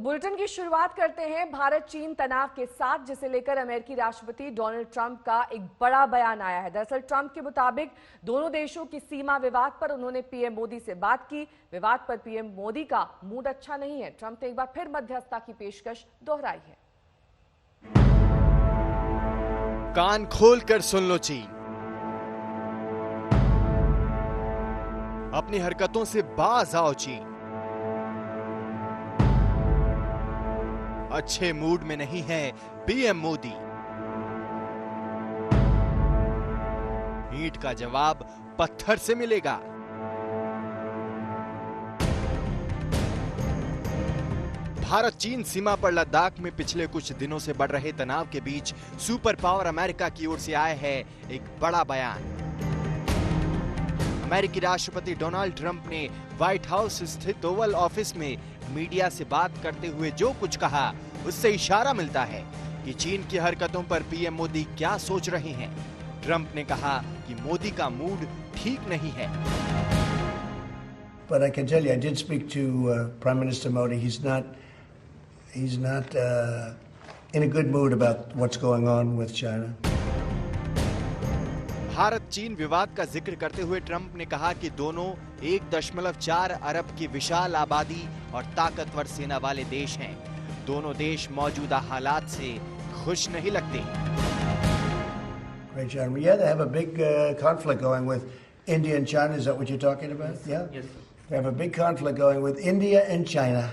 Bulletin की शुरुआत करते हैं भारत चीन तनाव के साथ, जिसे लेकर अमेरिकी राष्ट्रपति डोनाल्ड ट्रंप का एक बड़ा बयान आया है। दरअसल ट्रंप के मुताबिक दोनों देशों की सीमा विवाद पर उन्होंने पीएम मोदी से बात की। विवाद पर पीएम मोदी का मूड अच्छा नहीं है। ट्रंप ने एक बार फिर मध्यस्थता की पेशकश दोहराई है। कान खोलकर सुन लो चीन, अपनी हरकतों से बाज आओ चीन। अच्छे मूड में नहीं है पीएम मोदी। ईंट का जवाब पत्थर से मिलेगा। भारत चीन सीमा पर लद्दाख में पिछले कुछ दिनों से बढ़ रहे तनाव के बीच सुपर पावर अमेरिका की ओर से आया है एक बड़ा बयान। अमेरिकी राष्ट्रपति डोनाल्ड ट्रंप ने व्हाइट हाउस स्थित ओवल ऑफिस में मीडिया से बात करते हुए जो कुछ कहा, उससे इशारा मिलता है कि चीन की हरकतों पर पीएम मोदी क्या सोच रहे हैं। ट्रंप ने कहा कि मोदी का मूड ठीक नहीं है। But I can tell you, I did speak to Prime Minister Modi. He's not in a good mood about what's going on with China. Bharat चीन विवाद का जिक्र करते हुए ट्रंप ने कहा कि दोनों 1.4 अरब की विशाल आबादी और ताकतवर सेना वाले देश हैं। दोनों देश मौजूदा हालात से खुश नहीं लगते। Great, gentlemen. Yeah, they have a big conflict going with India and China. Is that what you're talking about? Yeah. Yes. They have a big conflict going with India and China.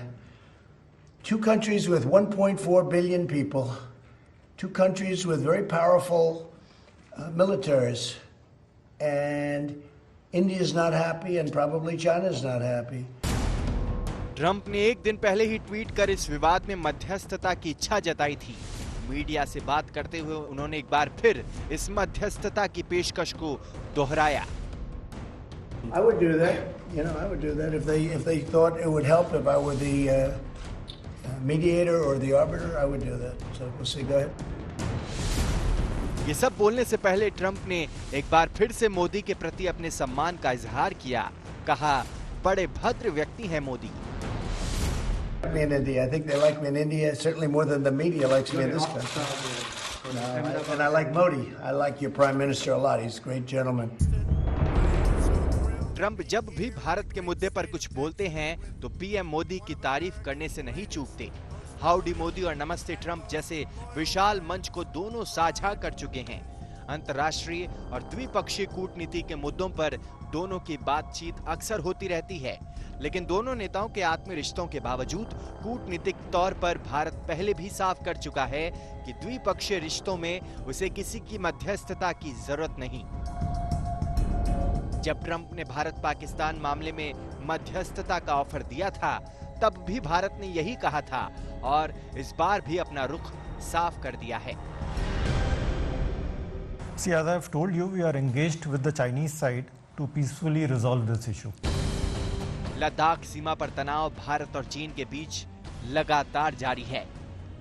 Two countries with 1.4 billion people. Two countries with very powerful militaries. And India is not happy, and probably China is not happy. Trump ने एक दिन पहले ही tweet कर इस विवाद में मध्यस्थता की इच्छा जताई थी। मीडिया से बात करते हुए उन्होंने एक बार फिर इस मध्यस्थता की पेशकश को दोहराया। I would do that. You know, I would do that if they thought it would help. If I were the mediator or the arbiter, I would do that. So we'll see. Go ahead. ये सब बोलने से पहले Trump ने एक बार फिर से मोदी के प्रति अपने सम्मान का इजहार किया। कहा, बड़े भद्र व्यक्ति हैं Modi. Me in India. I think they like me in India certainly more than the media likes me in this country. And I like Modi. I like your prime minister a lot. He's a great gentleman. Trump जब भी भारत के मुद्दे पर कुछ बोलते हैं तो PM Modi की तारीफ करने से नहीं चूकते। हाउडी मोदी और नमस्ते ट्रंप जैसे विशाल मंच को दोनों साझा कर चुके हैं। अंतर्राष्ट्रीय और द्विपक्षीय कूटनीति के मुद्दों पर दोनों की बातचीत अक्सर होती रहती है, लेकिन दोनों नेताओं के आत्मीय रिश्तों के बावजूद कूटनीतिक तौर पर भारत पहले भी साफ कर चुका है कि द्विपक्षीय रिश्तों में उसे किसी की मध्यस्थता की जरूरत नहीं। जब ट्रंप ने भारत पाकिस्तान मामले में मध्यस्थता का ऑफर दिया था, तब भी भारत ने यही कहा था और इस बार भी अपना रुख साफ कर दिया है। See, as I have told you, we are engaged with the Chinese side to peacefully resolve this issue. Ladakh सीमा पर तनाव भारत और चीन के बीच लगातार जारी है।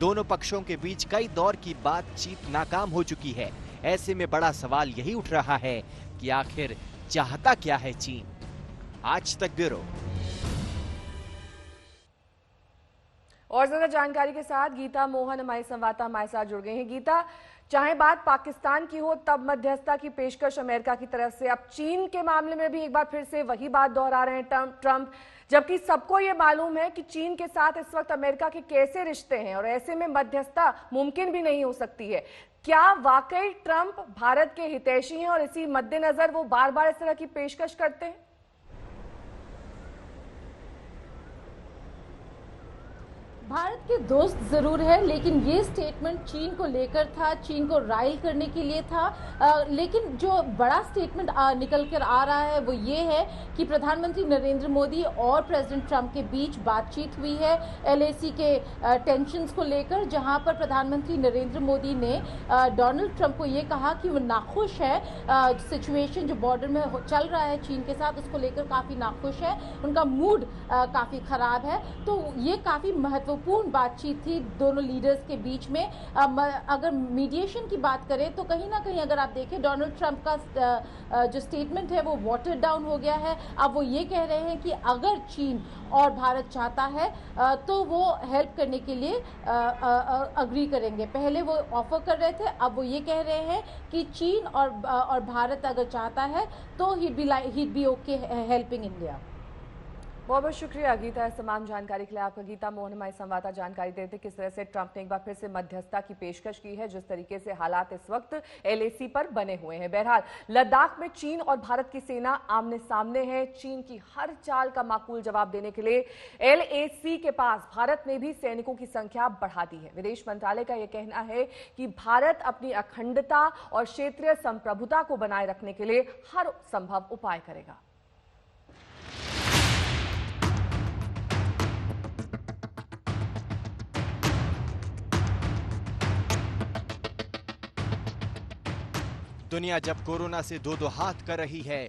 दोनों पक्षों के बीच कई दौर की बातचीत नाकाम हो चुकी है। ऐसे में बड़ा सवाल यही उठ रहा है कि आखिर चाहता क्या है चीन। आज तक ब्यूरो। और ज्यादा जानकारी के साथ गीता मोहन हमारे संवाददाता हमारे साथ जुड़ गए हैं। गीता, चाहे बात पाकिस्तान की हो, तब मध्यस्थता की पेशकश अमेरिका की तरफ से, अब चीन के मामले में भी एक बार फिर से वही बात दोहरा रहे हैं ट्रंप, जबकि सबको ये मालूम है कि चीन के साथ इस वक्त अमेरिका के कैसे रिश्ते हैं और ऐसे में मध्यस्थता मुमकिन भी नहीं हो सकती है। क्या वाकई ट्रंप भारत के हितैषी हैं और इसी मद्देनजर वो बार बार इस तरह की पेशकश करते हैं? भारत के दोस्त जरूर है, लेकिन ये स्टेटमेंट चीन को लेकर था, चीन को राइल करने के लिए था। लेकिन जो बड़ा स्टेटमेंट निकल कर आ रहा है वो ये है कि प्रधानमंत्री नरेंद्र मोदी और प्रेसिडेंट ट्रंप के बीच बातचीत हुई है एलएसी के टेंशंस को लेकर, जहां पर प्रधानमंत्री नरेंद्र मोदी ने डोनाल्ड ट्रंप को ये कहा कि वो नाखुश है। सिचुएशन जो बॉर्डर में चल रहा है चीन के साथ, उसको लेकर काफी नाखुश है, उनका मूड काफी खराब है। तो ये काफी महत्वपूर्ण महत्वपूर्ण बातचीत थी दोनों लीडर्स के बीच में। अगर मीडिएशन की बात करें तो कहीं ना कहीं अगर आप देखें डोनाल्ड ट्रंप का जो स्टेटमेंट है वो वाटर डाउन हो गया है। अब वो ये कह रहे हैं कि अगर चीन और भारत चाहता है तो वो हेल्प करने के लिए अग्री करेंगे। पहले वो ऑफर कर रहे थे, अब वो ये कह रहे हैं कि चीन और भारत अगर चाहता है तो he'd be okay helping India। बहुत बहुत शुक्रिया गीता, इस तमाम जानकारी के लिए आपका। गीता मोहन हमारे संवाददाता जानकारी देते किस तरह से ट्रंप ने एक बार फिर से मध्यस्थता की पेशकश की है, जिस तरीके से हालात इस वक्त LAC पर बने हुए हैं। बहरहाल लद्दाख में चीन और भारत की सेना आमने सामने है। चीन की हर चाल का माकूल जवाब देने के लिए LAC के पास भारत ने भी सैनिकों की संख्या बढ़ा दी है। विदेश मंत्रालय का यह कहना है कि भारत अपनी अखंडता और क्षेत्रीय संप्रभुता को बनाए रखने के लिए हर संभव उपाय करेगा। दुनिया जब कोरोना से दो दो हाथ कर रही है,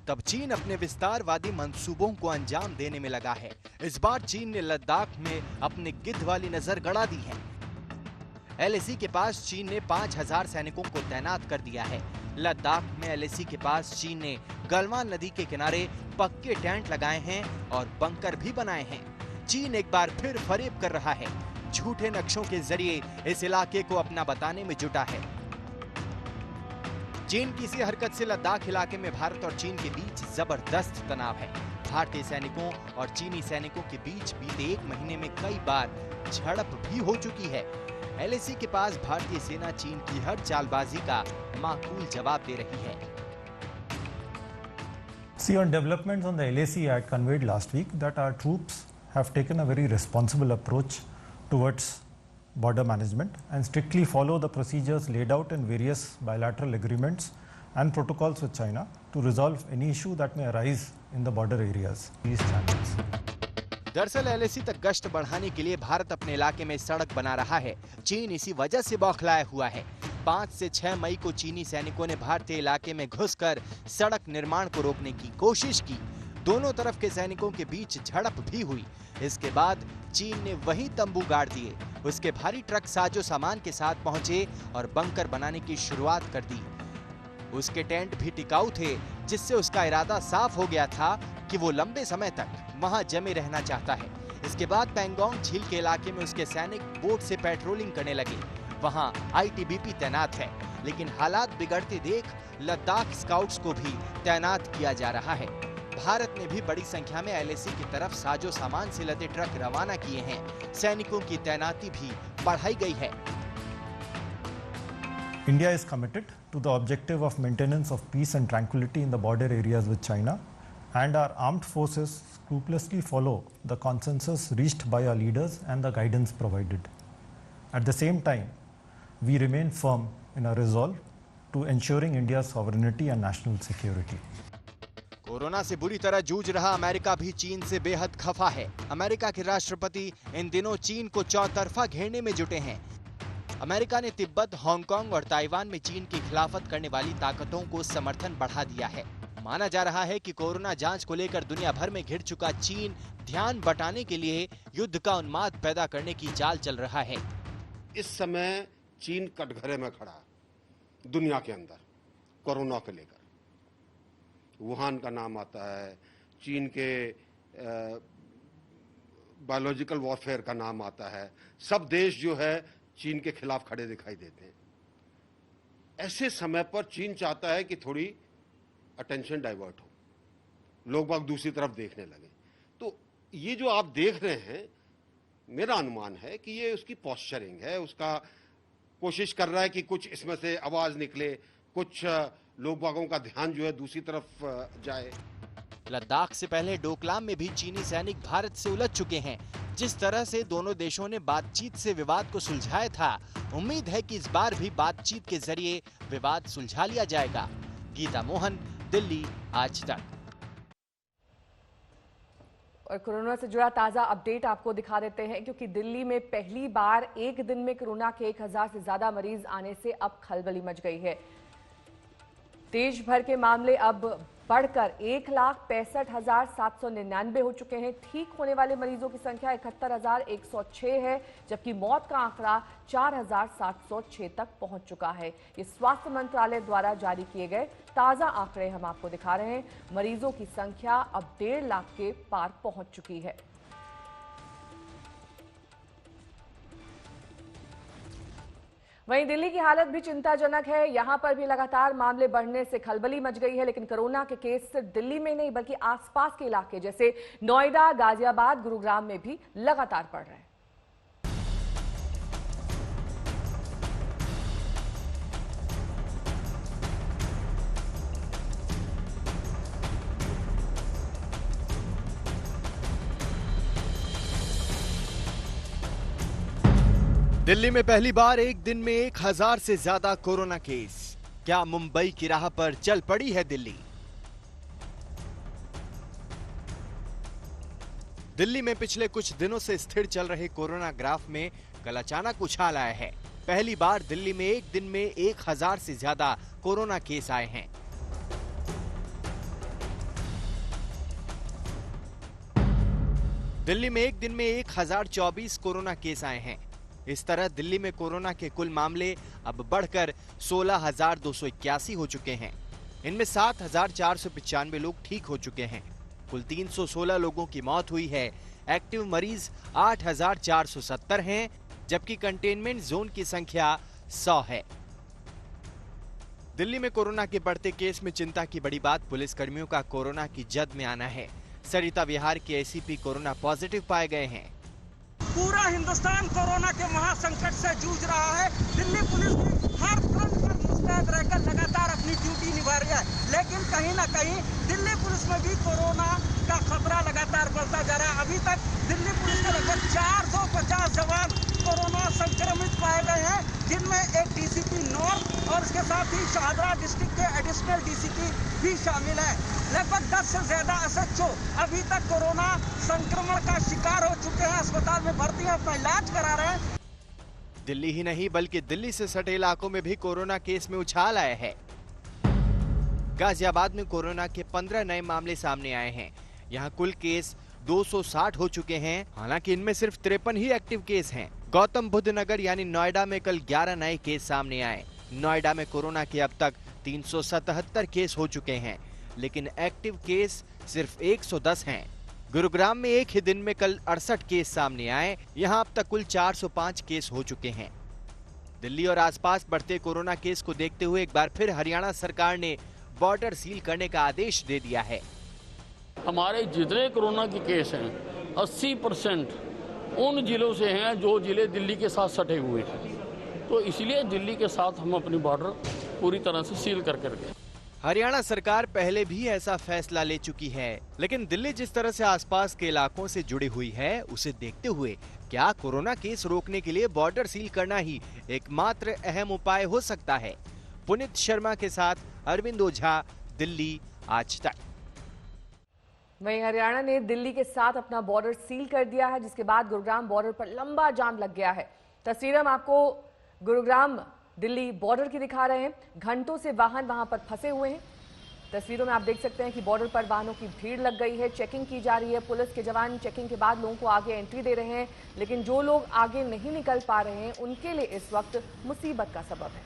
तब चीन अपने विस्तारवादी मंसूबों को अंजाम देने में लगा है। इस बार चीन ने लद्दाख में अपनी गिद्ध वाली नजर गड़ा दी है। LAC के पास चीन ने 5000 सैनिकों को तैनात कर दिया है। लद्दाख में LAC के पास चीन ने गलवान नदी के किनारे पक्के टेंट लगाए हैं और बंकर भी बनाए हैं। चीन एक बार फिर फरेब कर रहा है। झूठे नक्शों के जरिए इस इलाके को अपना बताने में जुटा है। चीन की इसी हरकत से लद्दाख इलाके में भारत और चीन के बीच जबरदस्त तनाव है। भारतीय सैनिकों और चीनी सैनिकों के बीच बीते एक महीने में कई बार झड़प भी हो चुकी है। LAC के पास भारतीय सेना चीन की हर चालबाजी का माकूल जवाब दे रही है। See, on developments on the LAC, I had conveyed last week that our troops have taken a very responsible approach towards border management and strictly follow the procedures laid out in various bilateral agreements and protocols with China to resolve any issue that may arise in the border areas. These channels. दरअसल LAC तक गश्त बढ़ाने के लिए भारत अपने इलाके में सड़क बना रहा है। चीन इसी वजह से बौखलाया हुआ है। 5 से 6 मई को चीनी सैनिकों ने भारतीय इलाके में घुसकर सड़क निर्माण को रोकने की कोशिश की। दोनों तरफ के सैनिकों के बीच झड़प भी हुई। इसके बाद चीन ने वहीं तंबू गाड़ दिए। उसके भारी ट्रक साजो सामान के साथ पहुंचे और बंकर बनाने की शुरुआत कर दी। उसके टेंट भी टिकाऊ थे, जिससे उसका इरादा साफ हो गया था कि वो लंबे समय तक वहां जमे रहना चाहता है। इसके बाद पैंगोंग झील के इलाके में उसके सैनिक बोट से पेट्रोलिंग करने लगे। वहां ITBP तैनात है, लेकिन हालात बिगड़ते देख लद्दाख स्काउट्स को भी तैनात किया जा रहा है। भारत ने भी बड़ी संख्या में LAC की तरफ साजो सामान से लदे ट्रक रवाना किए हैं। सैनिकों की तैनाती भी बढ़ाई गई है। India is committed to the objective of maintenance of peace and tranquility in the border areas with China, and our armed forces scrupulously follow the consensus reached by our leaders and the guidance provided. At the same time, we remain firm in our resolve to ensuring India's sovereignty and national security. Corona से बुरी तरह जूझ रहा America भी चीन से बेहद खफा है। अमेरिका के राष्ट्रपति इन दिनों चीन को चौतरफा घेरने में जुटे हैं। अमेरिका ने तिब्बत, हांगकांग और ताइवान में चीन की खिलाफत करने वाली ताकतों को समर्थन बढ़ा दिया है। माना जा रहा है कि कोरोना जांच को लेकर दुनिया भर में घिर चुका चीन ध्यान बटाने के लिए युद्ध का उन्माद पैदा करने की चाल चल रहा है। इस समय चीन कटघरे में खड़ा है दुनिया के अंदर कोरोना को लेकर। वुहान का नाम आता है, चीन के बायोलॉजिकल वॉरफेयर का नाम आता है। सब देश जो है चीन के खिलाफ खड़े दिखाई देते हैं। ऐसे समय पर चीन चाहता है कि थोड़ी अटेंशन डाइवर्ट हो, लोग बाग दूसरी तरफ देखने लगे। तो ये जो आप देख रहे हैं, मेरा अनुमान है कि ये उसकी पॉस्चरिंग है। उसका कोशिश कर रहा है कि कुछ इसमें से आवाज निकले, कुछ लोग बागों का ध्यान जो है दूसरी तरफ जाए। लद्दाख से पहले डोकलाम में भी चीनी सैनिक भारत से उलझ चुके हैं। जिस तरह से दोनों देशों ने बातचीत से विवाद को सुलझाया था, उम्मीद है कि इस बार भी बातचीत के जरिए विवाद सुलझा लिया जाएगा। गीता मोहन, दिल्ली, आज तक। और कोरोना से जुड़ा ताजा अपडेट आपको दिखा देते हैं, क्योंकि दिल्ली में पहली बार एक दिन में कोरोना के 1000 से ज्यादा मरीज आने से अब खलबली मच गई है। देश भर के मामले अब बढ़कर 1,65,799 हो चुके हैं। ठीक होने वाले मरीजों की संख्या 71,106 है, जबकि मौत का आंकड़ा 4,706 तक पहुंच चुका है। ये स्वास्थ्य मंत्रालय द्वारा जारी किए गए ताजा आंकड़े हम आपको दिखा रहे हैं। मरीजों की संख्या अब 1.5 लाख के पार पहुंच चुकी है। वहीं दिल्ली की हालत भी चिंताजनक है। यहां पर भी लगातार मामले बढ़ने से खलबली मच गई है, लेकिन कोरोना के केस सिर्फ दिल्ली में नहीं बल्कि आसपास के इलाके जैसे नोएडा, गाजियाबाद, गुरुग्राम में भी लगातार बढ़ रहे हैं। दिल्ली में पहली बार एक दिन में 1,000 से ज्यादा कोरोना केस। क्या मुंबई की राह पर चल पड़ी है दिल्ली? दिल्ली में पिछले कुछ दिनों से स्थिर चल रहे कोरोना ग्राफ में कल अचानक उछाल आया है। पहली बार दिल्ली में एक दिन में 1,000 से ज्यादा कोरोना केस आए हैं। दिल्ली में एक दिन में 1,024 कोरोना केस आए हैं। इस तरह दिल्ली में कोरोना के कुल मामले अब बढ़कर 16,281 हो चुके हैं। इनमें 7,495 लोग ठीक हो चुके हैं। कुल 316 लोगों की मौत हुई है। एक्टिव मरीज 8,470 हैं, जबकि कंटेनमेंट जोन की संख्या 100 है। दिल्ली में कोरोना के बढ़ते केस में चिंता की बड़ी बात पुलिस कर्मियों का कोरोना की जद में आना है। सरिता विहार के एसीपी कोरोना पॉजिटिव पाए गए हैं। पूरा हिंदुस्तान कोरोना के महासंकट से जूझ रहा है। दिल्ली पुलिस भी हर फ्रंट पर मुस्तैद रहकर लगातार अपनी ड्यूटी निभा रही है, लेकिन कहीं ना कहीं दिल्ली पुलिस में भी कोरोना का खतरा लगातार बढ़ता जा रहा है। अभी तक दिल्ली पुलिस के लगभग 450 जवान कोरोना संक्रमित पाए गए हैं, जिनमें एक डीसीपी नॉर्थ और इसके साथ ही शाहदरा डिस्ट्रिक्ट के एडिशनल डीसीपी भी शामिल है। लगभग 10 से ज्यादा एसएचओ अभी तक कोरोना संक्रमण का शिकार हो चुके हैं, अस्पताल में भर्ती हैं, अपना इलाज करा रहे हैं। दिल्ली ही नहीं बल्कि दिल्ली से सटे इलाकों में भी कोरोना केस में उछाल आया है। गाजियाबाद में कोरोना के 15 नए मामले सामने आए हैं। यहाँ कुल केस 260 हो चुके हैं, हालांकि इनमें सिर्फ 53 ही एक्टिव केस हैं। गौतम बुद्ध नगर यानी नोएडा में कल 11 नए केस सामने आए। नोएडा में कोरोना के अब तक 377 केस हो चुके हैं, लेकिन एक्टिव केस सिर्फ 110 हैं। गुरुग्राम में एक ही दिन में कल 68 केस सामने आए। यहां अब तक कुल 405 केस हो चुके हैं। दिल्ली और आसपास बढ़ते कोरोना केस को देखते हुए एक बार फिर हरियाणा सरकार ने बॉर्डर सील करने का आदेश दे दिया है। हमारे जितने कोरोना के केस हैं 80% उन जिलों से हैं जो जिले दिल्ली के साथ सटे हुए हैं, तो इसलिए दिल्ली के साथ हम अपनी बॉर्डर पूरी तरह से सील करके रखें। हरियाणा सरकार पहले भी ऐसा फैसला ले चुकी है, लेकिन दिल्ली जिस तरह से आसपास के इलाकों से जुड़ी हुई है, उसे देखते हुए क्या कोरोना केस रोकने के लिए बॉर्डर सील करना ही एकमात्र अहम उपाय हो सकता है? पुनीत शर्मा के साथ अरविंद ओझा, दिल्ली आज तक। वहीं हरियाणा ने दिल्ली के साथ अपना बॉर्डर सील कर दिया है, जिसके बाद गुरुग्राम बॉर्डर पर लंबा जाम लग गया है। तस्वीर हम आपको गुरुग्राम दिल्ली बॉर्डर की दिखा रहे हैं। घंटों से वाहन वहां पर फंसे हुए हैं। तस्वीरों में आप देख सकते हैं कि बॉर्डर पर वाहनों की भीड़ लग गई है, चेकिंग की जा रही है। पुलिस के जवान चेकिंग के बाद लोगों को आगे एंट्री दे रहे हैं, लेकिन जो लोग आगे नहीं निकल पा रहे हैं उनके लिए इस वक्त मुसीबत का सबब है।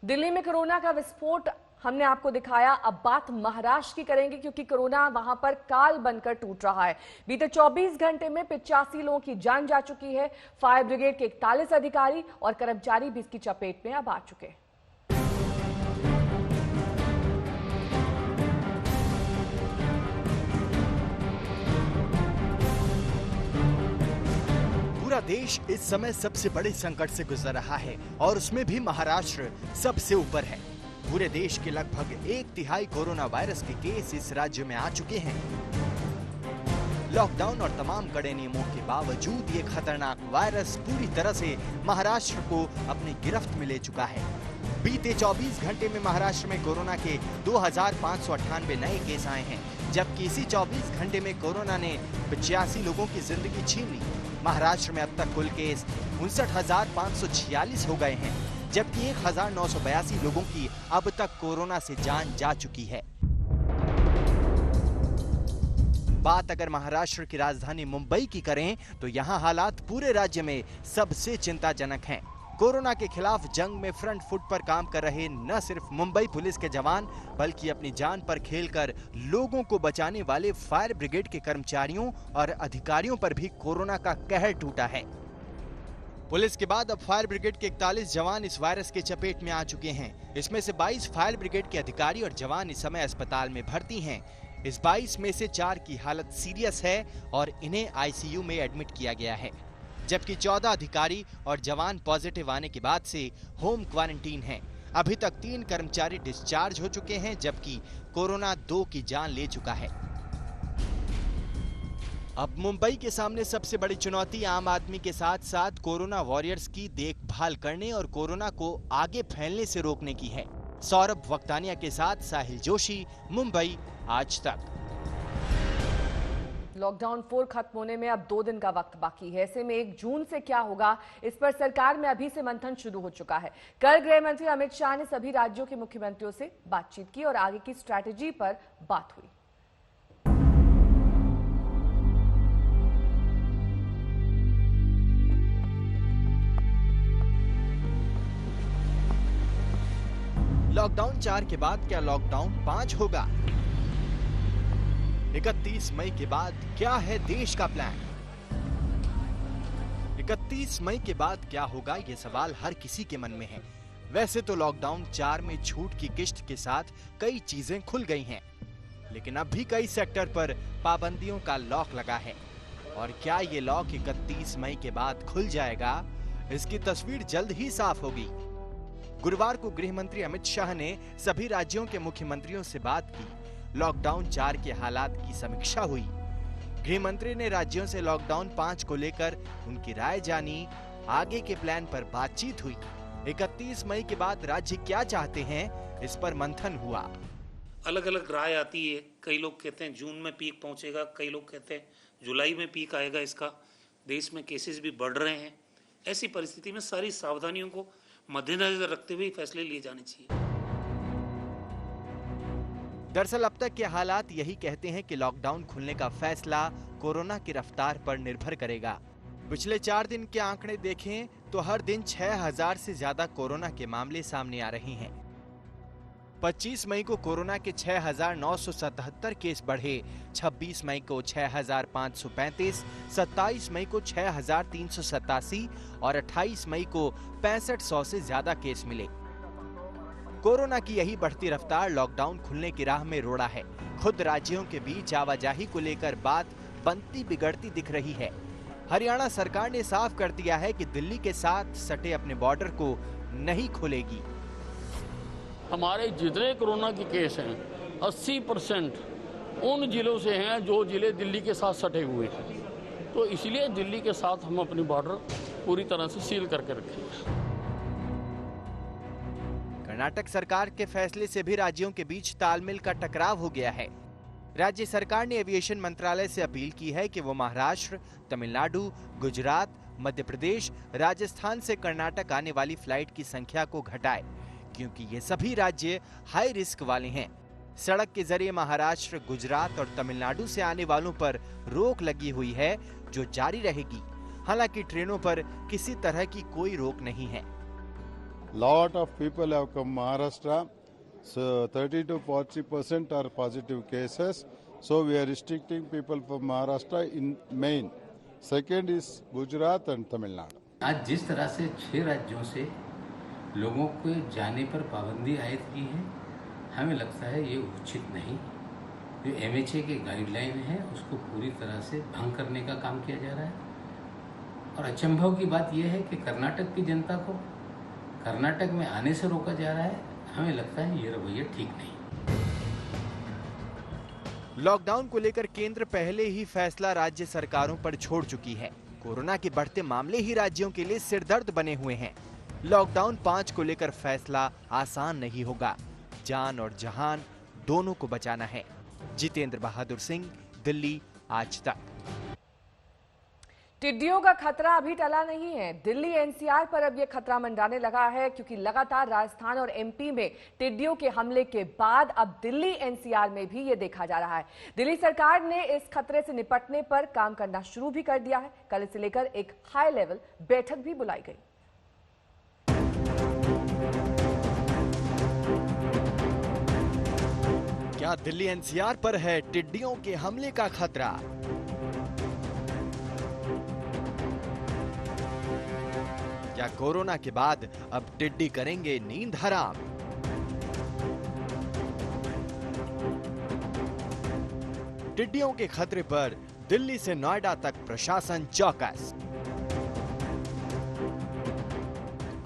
दिल्ली में कोरोना का विस्फोट हमने आपको दिखाया। अब बात महाराष्ट्र की करेंगे, क्योंकि कोरोना वहां पर काल बनकर टूट रहा है। बीते 24 घंटे में 85 लोगों की जान जा चुकी है। फायर ब्रिगेड के 41 अधिकारी और कर्मचारी भी इसकी चपेट में अब आ चुके हैं। पूरा देश इस समय सबसे बड़े संकट से गुजर रहा है और उसमें भी महाराष्ट्र सबसे ऊपर है। पूरे देश के लगभग 1/3 कोरोना वायरस के केस इस राज्य में आ चुके हैं। लॉकडाउन और तमाम कड़े नियमों के बावजूद ये खतरनाक वायरस पूरी तरह से महाराष्ट्र को अपनी गिरफ्त में ले चुका है। बीते 24 घंटे में महाराष्ट्र में कोरोना के 2598 नए केस आए हैं, जबकि इसी 24 घंटे में कोरोना ने 85 लोगों की जिंदगी छीन ली। महाराष्ट्र में अब तक कुल केस 59,546 हो गए हैं, जबकि 1,982 लोगों की अब तक कोरोना से जान जा चुकी है। बात अगर महाराष्ट्र की राजधानी मुंबई की करें तो यहाँ हालात पूरे राज्य में सबसे चिंताजनक हैं। कोरोना के खिलाफ जंग में फ्रंट फुट पर काम कर रहे न सिर्फ मुंबई पुलिस के जवान, बल्कि अपनी जान पर खेलकर लोगों को बचाने वाले फायर ब्रिगेड के कर्मचारियों और अधिकारियों पर भी कोरोना का कहर टूटा है। पुलिस के बाद अब फायर ब्रिगेड के 41 जवान इस वायरस के चपेट में आ चुके हैं। इसमें से 22 फायर ब्रिगेड के अधिकारी और जवान इस समय अस्पताल में भर्ती हैं। इस 22 में से 4 की हालत सीरियस है और इन्हें आईसीयू में एडमिट किया गया है, जबकि 14 अधिकारी और जवान पॉजिटिव आने के बाद से होम क्वारंटीन हैं। अभी तक 3 कर्मचारी डिस्चार्ज हो चुके हैं, जबकि कोरोना 2 की जान ले चुका है। अब मुंबई के सामने सबसे बड़ी चुनौती आम आदमी के साथ साथ कोरोना वॉरियर्स की देखभाल करने और कोरोना को आगे फैलने से रोकने की है। सौरभ वक्तानिया के साथ साहिल जोशी, मुंबई, आज तक। लॉकडाउन 4 खत्म होने में अब 2 दिन का वक्त बाकी है। ऐसे में 1 जून से क्या होगा, इस पर सरकार में अभी से मंथन शुरू हो चुका है। कल गृह मंत्री अमित शाह ने सभी राज्यों के मुख्यमंत्रियों से बातचीत की और आगे की स्ट्रैटेजी पर बात हुई। लॉकडाउन 4 के बाद क्या लॉकडाउन 5 होगा? 31 मई के बाद क्या है देश का प्लान? 31 मई के बाद क्या होगा, ये सवाल हर किसी के मन में है। वैसे तो लॉकडाउन 4 में छूट की किश्त के साथ कई चीजें खुल गई हैं, लेकिन अब भी कई सेक्टर पर पाबंदियों का लॉक लगा है। और क्या ये लॉक 31 मई के बाद खुल जाएगा, इसकी तस्वीर जल्द ही साफ होगी। गुरुवार को गृह मंत्री अमित शाह ने सभी राज्यों के मुख्यमंत्रियों से बात की। लॉकडाउन 4 के हालात की समीक्षा हुई। गृह मंत्री ने राज्यों से लॉकडाउन 5 को लेकर उनकी राय जानी। आगे के प्लान पर बातचीत हुई। 31 मई के बाद राज्य क्या चाहते हैं, इस पर मंथन हुआ। अलग अलग राय आती है। कई लोग कहते हैं जून में पीक पहुंचेगा, कई लोग कहते हैं जुलाई में पीक आएगा। इसका देश में केसेस भी बढ़ रहे हैं। ऐसी परिस्थिति में सारी सावधानियों को मद्देनजर रखते हुए फैसले लिए जाने चाहिए। दरअसल अब तक के हालात यही कहते हैं कि लॉकडाउन खुलने का फैसला कोरोना की रफ्तार पर निर्भर करेगा। पिछले 4 दिन के आंकड़े देखें तो हर दिन 6,000 से ज्यादा कोरोना के मामले सामने आ रहे हैं। 25 मई को कोरोना के 6,977 केस बढ़े, 26 मई को 6,535, 27 मई को 6,387 और 28 मई को 6500 से ज्यादा केस मिले। कोरोना की यही बढ़ती रफ्तार लॉकडाउन खुलने की राह में रोड़ा है। खुद राज्यों के बीच आवाजाही को लेकर बात बनती बिगड़ती दिख रही है। हरियाणा सरकार ने साफ कर दिया है कि दिल्ली के साथ सटे अपने बॉर्डर को नहीं खोलेगी। हमारे जितने कोरोना के केस हैं 80% उन जिलों से हैं जो जिले दिल्ली के साथ सटे हुए हैं। तो इसलिए दिल्ली के साथ हम अपनी बॉर्डर पूरी तरह से सील करके रखेंगे। कर्नाटक सरकार के फैसले से भी राज्यों के बीच तालमेल का टकराव हो गया है। राज्य सरकार ने एविएशन मंत्रालय से अपील की है कि वो महाराष्ट्र, तमिलनाडु, गुजरात, मध्य प्रदेश, राजस्थान से कर्नाटक आने वाली फ्लाइट की संख्या को घटाए, क्योंकि ये सभी राज्य हाई रिस्क वाले हैं। सड़क के जरिए महाराष्ट्र, गुजरात और तमिलनाडु से आने वालों पर रोक लगी हुई है, जो जारी रहेगी। हालांकि ट्रेनों पर किसी तरह की कोई रोक नहीं है। Lot of people have come Maharashtra, so 30 to 40% are positive cases. So we are restricting people from Maharashtra in main. Second is Gujarat and Tamil Nadu. आज जिस तरह से 6 राज्यों से लोगों को जाने पर पाबंदी आयद की है, हमें लगता है ये उचित नहीं। जो MHA के गाइडलाइन है उसको पूरी तरह से भंग करने का काम किया जा रहा है। और अचंभव की बात यह है कि कर्नाटक की जनता को कर्नाटक में आने से रोका जा रहा है। हमें लगता है ये रवैया ठीक नहीं। लॉकडाउन को लेकर केंद्र पहले ही फैसला राज्य सरकारों पर छोड़ चुकी है। कोरोना के बढ़ते मामले ही राज्यों के लिए सिरदर्द बने हुए हैं। लॉकडाउन 5 को लेकर फैसला आसान नहीं होगा। जान और जहान दोनों को बचाना है। जितेंद्र बहादुर सिंह, दिल्ली, आज तक। टिड्डियों का खतरा अभी टला नहीं है। दिल्ली एनसीआर पर अब यह खतरा मंडराने लगा है, क्योंकि लगातार राजस्थान और एमपी में टिड्डियों के हमले के बाद अब दिल्ली एनसीआर में भी ये देखा जा रहा है। दिल्ली सरकार ने इस खतरे से निपटने पर काम करना शुरू भी कर दिया है। कल इसे लेकर एक हाई लेवल बैठक भी बुलाई गई। क्या दिल्ली एनसीआर पर है टिड्डियों के हमले का खतरा? क्या कोरोना के बाद अब टिड्डी करेंगे नींद हराम? टिड्डियों के खतरे पर दिल्ली से नोएडा तक प्रशासन चौकस।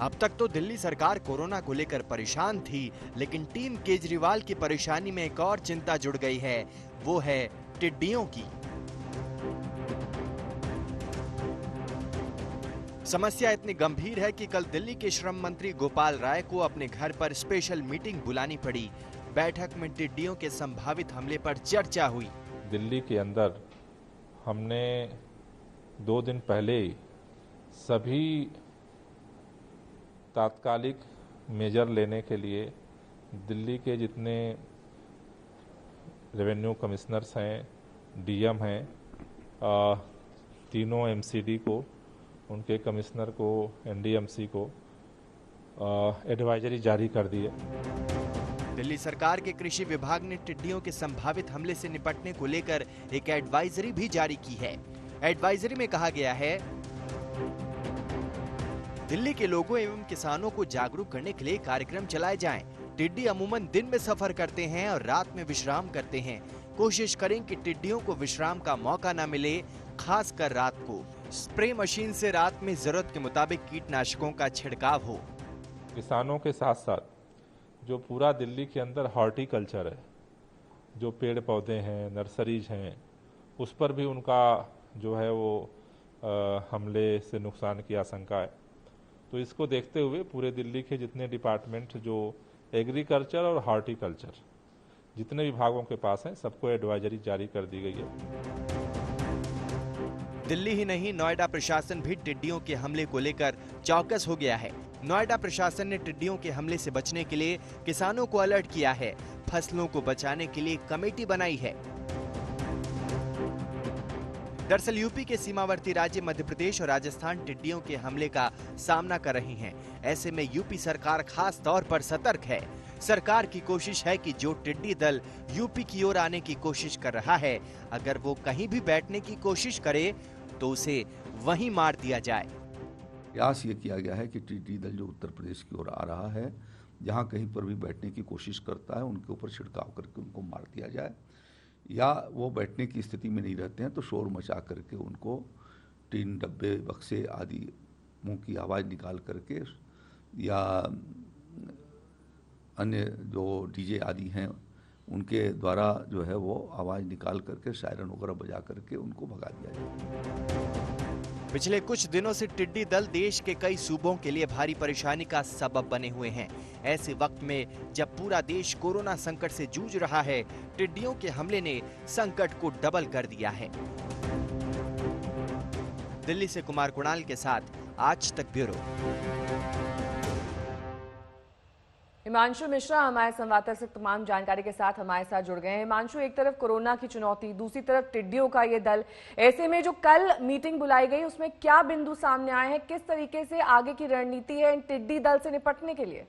अब तक तो दिल्ली सरकार कोरोना को लेकर परेशान थी, लेकिन टीम केजरीवाल की परेशानी में एक और चिंता जुड़ गई है, वो है टिड्डियों की। समस्या इतनी गंभीर है कि कल दिल्ली के श्रम मंत्री गोपाल राय को अपने घर पर स्पेशल मीटिंग बुलानी पड़ी। बैठक में टिड्डियों के संभावित हमले पर चर्चा हुई। दिल्ली के अंदर हमने 2 दिन पहले सभी तात्कालिक मेजर लेने के लिए दिल्ली के जितने रेवेन्यू कमिश्नर्स हैं, डीएम हैं, तीनों एमसीडी को, उनके कमिश्नर को, एनडीएमसी को एडवाइजरी जारी कर दी है। दिल्ली सरकार के कृषि विभाग ने टिड्डियों के संभावित हमले से निपटने को लेकर एक एडवाइजरी भी जारी की है। एडवाइजरी में कहा गया है, दिल्ली के लोगों एवं किसानों को जागरूक करने के लिए कार्यक्रम चलाए जाएं। टिड्डी अमूमन दिन में सफर करते हैं और रात में विश्राम करते हैं। कोशिश करें कि टिड्डियों को विश्राम का मौका न मिले, खासकर रात को। स्प्रे मशीन से रात में जरूरत के मुताबिक कीटनाशकों का छिड़काव हो। किसानों के साथ साथ जो पूरा दिल्ली के अंदर हॉर्टिकल्चर है, जो पेड़ पौधे हैं, नर्सरीज हैं, उस पर भी उनका जो है वो हमले से नुकसान की आशंका है। तो इसको देखते हुए पूरे दिल्ली के जितने डिपार्टमेंट जो एग्रीकल्चर और हॉर्टिकल्चर जितने विभागों के पास हैं, सबको एडवाइजरी जारी कर दी गई है। दिल्ली ही नहीं, नोएडा प्रशासन भी टिड्डियों के हमले को लेकर चौकस हो गया है। नोएडा प्रशासन ने टिड्डियों के हमले से बचने के लिए किसानों को अलर्ट किया है। फसलों को बचाने के लिए कमेटी बनाई है। दरअसल यूपी के सीमावर्ती राज्य मध्य प्रदेश और राजस्थान टिड्डियों के हमले का सामना कर रही हैं। ऐसे में यूपी सरकार खास तौर पर सतर्क है। सरकार की कोशिश है कि जो टिड्डी दल यूपी की ओर आने की कोशिश कर रहा है, अगर वो कहीं भी बैठने की कोशिश करे तो उसे वहीं मार दिया जाए। प्रयास ये किया गया है कि टिड्डी दल जो उत्तर प्रदेश की ओर आ रहा है, जहाँ कहीं पर भी बैठने की कोशिश करता है, उनके ऊपर छिड़काव करके उनको मार दिया जाए, या वो बैठने की स्थिति में नहीं रहते हैं तो शोर मचा करके उनको टीन, डब्बे, बक्से आदि मुंह की आवाज़ निकाल करके, या अन्य जो डीजे आदि हैं उनके द्वारा जो है वो आवाज़ निकाल करके, सायरन वगैरह बजा करके उनको भगा दिया जाए। पिछले कुछ दिनों से टिड्डी दल देश के कई सूबों के लिए भारी परेशानी का सबब बने हुए हैं। ऐसे वक्त में जब पूरा देश कोरोना संकट से जूझ रहा है, टिड्डियों के हमले ने संकट को डबल कर दिया है। दिल्ली से कुमार कुणाल के साथ आज तक ब्यूरो। हिमांशु मिश्रा हमारे संवाददाता से तमाम जानकारी के साथ हमारे साथ जुड़ गए हैं। हिमांशु, एक तरफ कोरोना की चुनौती, दूसरी तरफ टिड्डियों का ये दल, ऐसे में जो कल मीटिंग बुलाई गई उसमें क्या बिंदु सामने आए हैं? किस तरीके से आगे की रणनीति है इन टिड्डी दल से निपटने के लिए?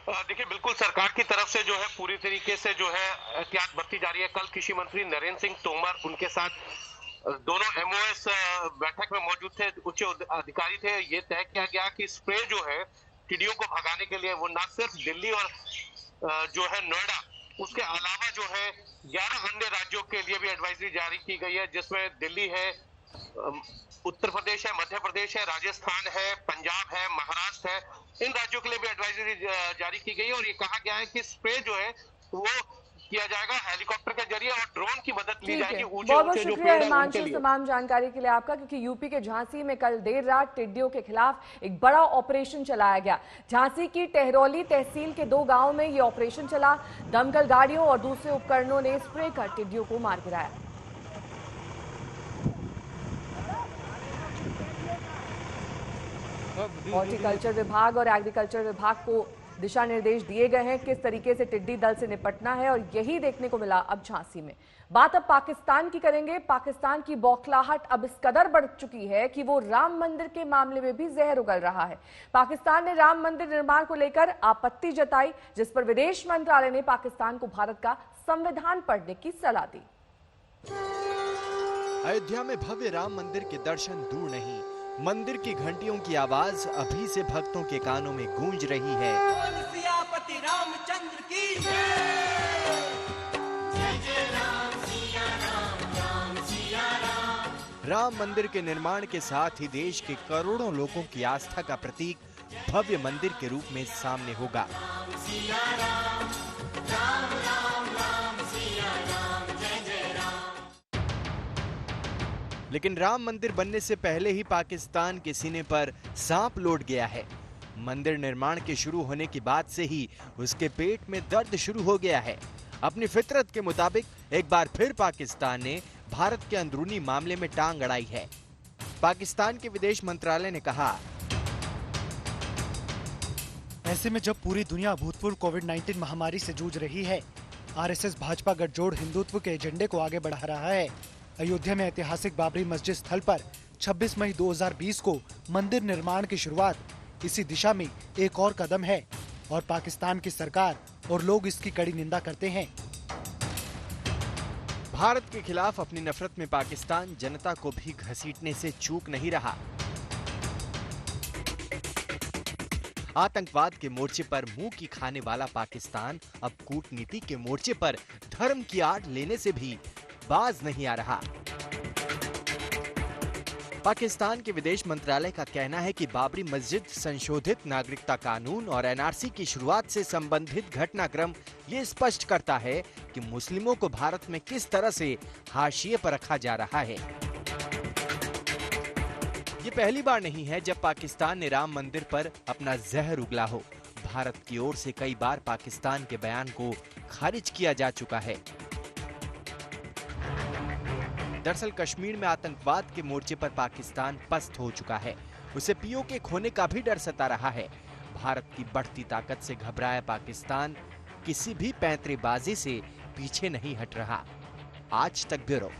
देखिए, बिल्कुल सरकार की तरफ से जो है पूरी तरीके से जो है एहतियात बरती जा रही है। कल कृषि मंत्री नरेंद्र सिंह तोमर, उनके साथ दोनों एमओएस बैठक में मौजूद थे, उच्च अधिकारी थे। ये तय किया गया कि स्प्रे जो है टिड्डियों को भगाने के लिए वो न सिर्फ दिल्ली और जो है नोएडा, उसके अलावा जो है 11 अन्य राज्यों के लिए भी एडवाइजरी जारी की गई है, जिसमें दिल्ली है, उत्तर प्रदेश है, मध्य प्रदेश है, राजस्थान है, पंजाब है, महाराष्ट्र है। इन राज्यों के लिए भी एडवाइजरी जारी की गई है और ये कहा गया है कि स्प्रे जो है वो किया जाएगा हेलीकॉप्टर के जरिए और ड्रोन की मदद ली जाएगी। बहुत बहुत शुक्रिया हिमांशु तमाम जानकारी के लिए आपका, क्योंकि यूपी के झांसी में कल देर रात टिड्डियों के खिलाफ एक बड़ा ऑपरेशन चलाया गया। झांसी की टहरौली तहसील के 2 गांवों में ये ऑपरेशन चला। दमकल गाड़ियों और दूसरे उपकरणों ने स्प्रे कर टिड्डियों को मार गिराया। हॉर्टिकल्चर विभाग और एग्रीकल्चर विभाग को दिशा निर्देश दिए गए हैं किस तरीके से टिड्डी दल से निपटना है, और यही देखने को मिला अब झांसी में। बात अब पाकिस्तान की करेंगे। पाकिस्तान की बौखलाहट अब इस कदर बढ़ चुकी है कि वो राम मंदिर के मामले में भी जहर उगल रहा है। पाकिस्तान ने राम मंदिर निर्माण को लेकर आपत्ति जताई, जिस पर विदेश मंत्रालय ने पाकिस्तान को भारत का संविधान पढ़ने की सलाह दी। अयोध्या में भव्य राम मंदिर के दर्शन दूर नहीं, मंदिर की घंटियों की आवाज अभी से भक्तों के कानों में गूंज रही है। सियापति रामचंद्र की राम मंदिर के निर्माण के साथ ही देश के करोड़ों लोगों की आस्था का प्रतीक भव्य मंदिर के रूप में सामने होगा। लेकिन राम मंदिर बनने से पहले ही पाकिस्तान के सीने पर सांप लौट गया है। मंदिर निर्माण के शुरू होने की बात से ही उसके पेट में दर्द शुरू हो गया है। अपनी फितरत के मुताबिक एक बार फिर पाकिस्तान ने भारत के अंदरूनी मामले में टांग अड़ाई है। पाकिस्तान के विदेश मंत्रालय ने कहा, ऐसे में जब पूरी दुनिया अभूतपूर्व कोविड-19 महामारी से जूझ रही है, आरएसएस भाजपा गठजोड़ हिंदुत्व के एजेंडे को आगे बढ़ा रहा है। अयोध्या में ऐतिहासिक बाबरी मस्जिद स्थल पर 26 मई 2020 को मंदिर निर्माण की शुरुआत इसी दिशा में एक और कदम है, और पाकिस्तान की सरकार और लोग इसकी कड़ी निंदा करते हैं। भारत के खिलाफ अपनी नफरत में पाकिस्तान जनता को भी घसीटने से चूक नहीं रहा। आतंकवाद के मोर्चे पर मुंह की खाने वाला पाकिस्तान अब कूटनीति के मोर्चे पर धर्म की आड़ लेने से भी बाज नहीं आ रहा। पाकिस्तान के विदेश मंत्रालय का कहना है कि बाबरी मस्जिद संशोधित नागरिकता कानून और एनआरसी की शुरुआत से संबंधित घटनाक्रम ये स्पष्ट करता है कि मुस्लिमों को भारत में किस तरह से हाशिए पर रखा जा रहा है। ये पहली बार नहीं है जब पाकिस्तान ने राम मंदिर पर अपना जहर उगला हो। भारत की ओर से कई बार पाकिस्तान के बयान को खारिज किया जा चुका है। दरअसल कश्मीर में आतंकवाद के मोर्चे पर पाकिस्तान पस्त हो चुका है। उसे पीओके खोने का भी डर सता रहा है। भारत की बढ़ती ताकत से घबराया पाकिस्तान किसी भी पैंतरेबाजी से पीछे नहीं हट रहा। आज तक ब्यूरो।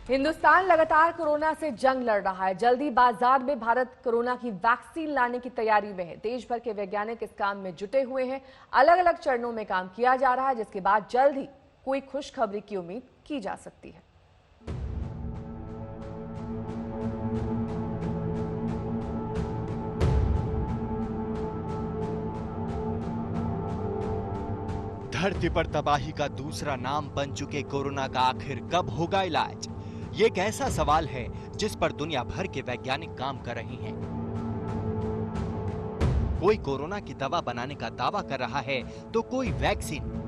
हिंदुस्तान लगातार कोरोना से जंग लड़ रहा है। जल्दी बाजार में भारत कोरोना की वैक्सीन लाने की तैयारी में है। देश भर के वैज्ञानिक इस काम में जुटे हुए हैं। अलग अलग चरणों में काम किया जा रहा है, जिसके बाद जल्द ही कोई खुशखबरी की उम्मीद की जा सकती है। धरती पर तबाही का दूसरा नाम बन चुके कोरोना का आखिर कब होगा इलाज? ये एक ऐसा सवाल है जिस पर दुनिया भर के वैज्ञानिक काम कर रहे हैं। कोई कोरोना की दवा बनाने का दावा कर रहा है तो कोई वैक्सीन।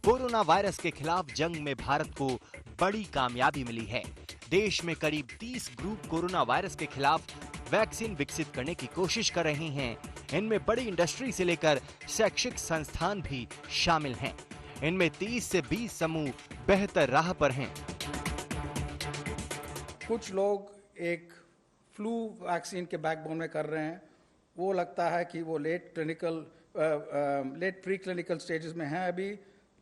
कोरोना वायरस के खिलाफ जंग में भारत को बड़ी कामयाबी मिली है। देश में करीब 30 ग्रुप कोरोना वायरस के खिलाफ वैक्सीन विकसित करने की कोशिश कर रहे हैं। इनमें बड़ी इंडस्ट्री से लेकर शैक्षिक संस्थान भी शामिल हैं। इनमें 30 से 20 समूह बेहतर राह पर हैं। कुछ लोग एक फ्लू वैक्सीन के बैकबोन में कर रहे हैं। वो लगता है कि वो लेट प्री क्लिनिकल स्टेजेस में हैं। अभी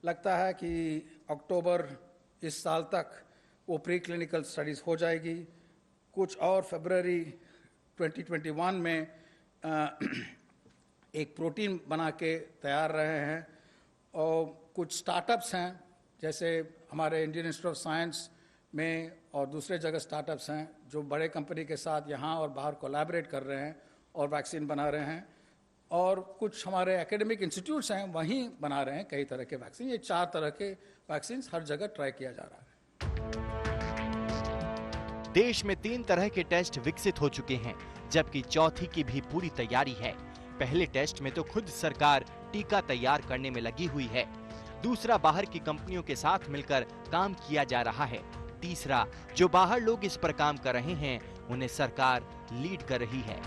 लगता है कि अक्टूबर इस साल तक वो प्री क्लिनिकल स्टडीज़ हो जाएगी। कुछ और फरवरी 2021 में एक प्रोटीन बना के तैयार रहे हैं। और कुछ स्टार्टअप्स हैं, जैसे हमारे इंडियन इंस्टीट्यूट ऑफ साइंस में और दूसरे जगह स्टार्टअप्स हैं जो बड़े कंपनी के साथ यहाँ और बाहर कोलैबोरेट कर रहे हैं और वैक्सीन बना रहे हैं। और कुछ हमारे एकेडमिक इंस्टीट्यूट्स हैं, वहीं बना रहे हैं कई तरह के वैक्सीन। ये 4 तरह के वैक्सीन हर जगह ट्राई किया जा रहा है। देश में 3 तरह के टेस्ट विकसित हो चुके हैं, जबकि चौथी की भी पूरी तैयारी है। पहले टेस्ट में तो खुद सरकार टीका तैयार करने में लगी हुई है। दूसरा बाहर की कंपनियों के साथ मिलकर काम किया जा रहा है। तीसरा, जो बाहर लोग इस पर काम कर रहे हैं उन्हें सरकार लीड कर रही है।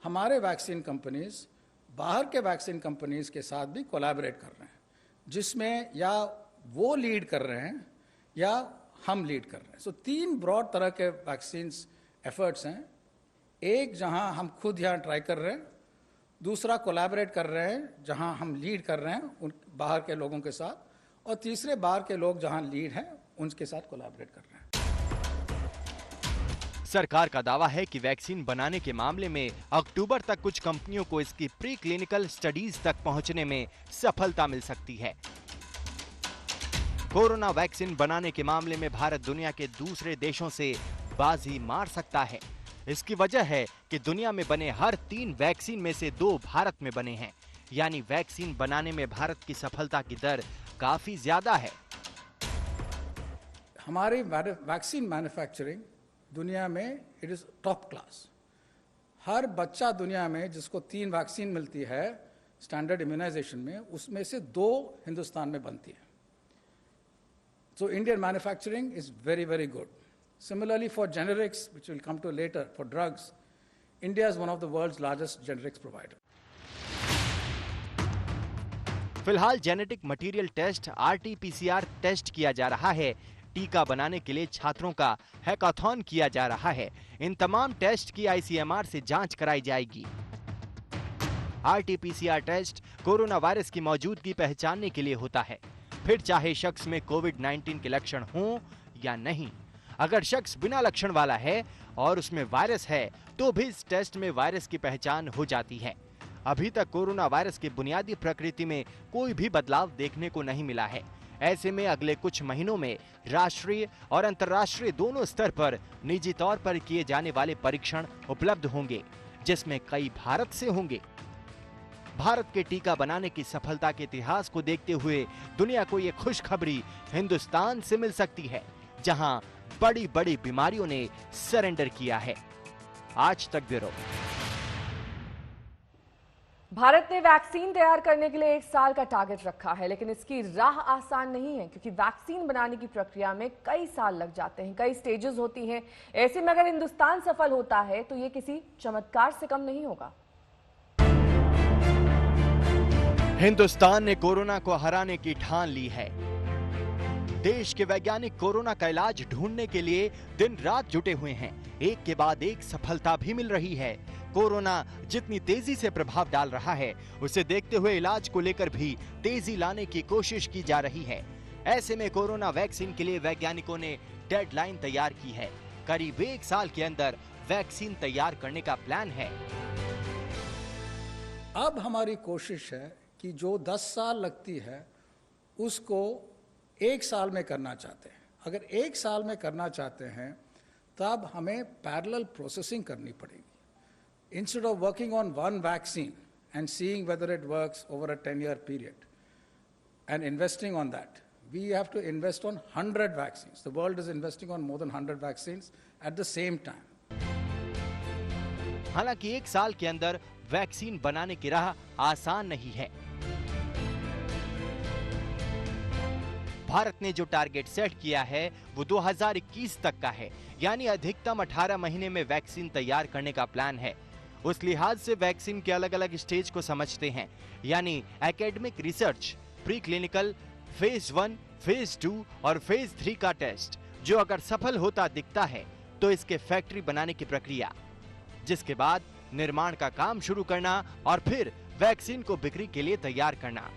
हमारे वैक्सीन कंपनीज बाहर के वैक्सीन कंपनीज के साथ भी कोलैबोरेट कर रहे हैं, जिसमें या वो लीड कर रहे हैं या हम लीड कर रहे हैं। सो 3 ब्रॉड तरह के वैक्सीन एफर्ट्स हैं। एक जहां हम खुद यहाँ ट्राई कर रहे हैं, दूसरा कोलैबोरेट कर रहे हैं जहां हम लीड कर रहे हैं उन बाहर के लोगों के साथ, और तीसरे बाहर के लोग जहां लीड हैं उनके साथ कोलैबोरेट कर रहे हैं। सरकार का दावा है कि वैक्सीन बनाने के मामले में अक्टूबर तक कुछ कंपनियों को इसकी प्री क्लिनिकल स्टडीज तक पहुंचने में सफलता मिल सकती है। कोरोना वैक्सीन बनाने के मामले में भारत दुनिया के दूसरे देशों से बाजी मार सकता है। इसकी वजह है कि दुनिया में बने हर 3 वैक्सीन में से 2 भारत में बने हैं, यानी वैक्सीन बनाने में भारत की सफलता की दर काफी ज्यादा है। हमारी वैक्सीन मैन्युफैक्चरिंग दुनिया में इट इज टॉप क्लास। हर बच्चा दुनिया में जिसको 3 वैक्सीन मिलती है स्टैंडर्ड इम्यूनाइजेशन में, उसमें से 2 हिंदुस्तान में बनती है। So Indian manufacturing is very, very good. Similarly for generics, which we'll come to later, for drugs, India is one of the world's largest generics provider. फिलहाल genetic material test RT-PCR test किया जा रहा है। टीका बनाने के लिए छात्रों का हैकाथॉन किया जा रहा है। इन तमाम टेस्ट की ICMR से जांच कराई जाएगी। RT-PCR टेस्ट कोरोना वायरस की मौजूदगी पहचानने के लिए होता है, फिर चाहे शख्स में कोविड-19 के लक्षण हों या नहीं। अगर शख्स बिना लक्षण वाला है और उसमें वायरस है तो भी इस टेस्ट में वायरस की पहचान हो जाती है। अभी तक कोरोना वायरस की बुनियादी प्रकृति में कोई भी बदलाव देखने को नहीं मिला है। ऐसे में अगले कुछ महीनों में राष्ट्रीय और अंतर्राष्ट्रीय दोनों स्तर पर निजी तौर पर किए जाने वाले परीक्षण उपलब्ध होंगे, जिसमें कई भारत से होंगे। भारत के टीका बनाने की सफलता के इतिहास को देखते हुए दुनिया को ये खुशखबरी हिंदुस्तान से मिल सकती है, जहां बड़ी बड़ी बीमारियों ने सरेंडर किया है। आज तक ब्यूरो। भारत ने वैक्सीन तैयार करने के लिए 1 साल का टारगेट रखा है, लेकिन इसकी राह आसान नहीं है, क्योंकि वैक्सीन बनाने की प्रक्रिया में कई साल लग जाते हैं, कई स्टेजेस होती हैं। ऐसे में अगर हिंदुस्तान सफल होता है तो ये किसी चमत्कार से कम नहीं होगा। हिंदुस्तान ने कोरोना को हराने की ठान ली है। देश के वैज्ञानिक कोरोना का इलाज ढूंढने के लिए दिन रात जुटे हुए हैं। एक के बाद एक सफलता भी मिल रही है। कोरोना जितनी तेजी से प्रभाव डाल रहा है, उसे देखते हुए इलाज को लेकर भी तेजी लाने की कोशिश की जा रही है। ऐसे में कोरोना वैक्सीन के लिए वैज्ञानिकों ने डेडलाइन तैयार की है। करीब 1 साल के अंदर वैक्सीन तैयार करने का प्लान है। अब हमारी कोशिश है कि जो 10 साल लगती है उसको 1 साल में करना चाहते हैं। अगर 1 साल में करना चाहते हैं तब हमें पैरेलल प्रोसेसिंग करनी पड़ेगी। Instead of working on one vaccine and seeing whether it works over a 10-year period and investing on that, we have to invest on 100 vaccines. The world is investing on more than 100 vaccines at the same time. हालांकि 1 साल के अंदर vaccine बनाने की राह आसान नहीं है। भारत ने जो टारगेट सेट किया है वो 2021 तक का है, यानी अधिकतम 18 महीने में वैक्सीन तैयार करने का प्लान है। उस लिहाज से वैक्सीन के अलग अलग स्टेज को समझते हैं, यानी academic research, pre clinical, phase 1, phase 2 और फेज 3 का टेस्ट, जो अगर सफल होता दिखता है तो इसके फैक्ट्री बनाने की प्रक्रिया, जिसके बाद निर्माण का काम शुरू करना और फिर वैक्सीन को बिक्री के लिए तैयार करना।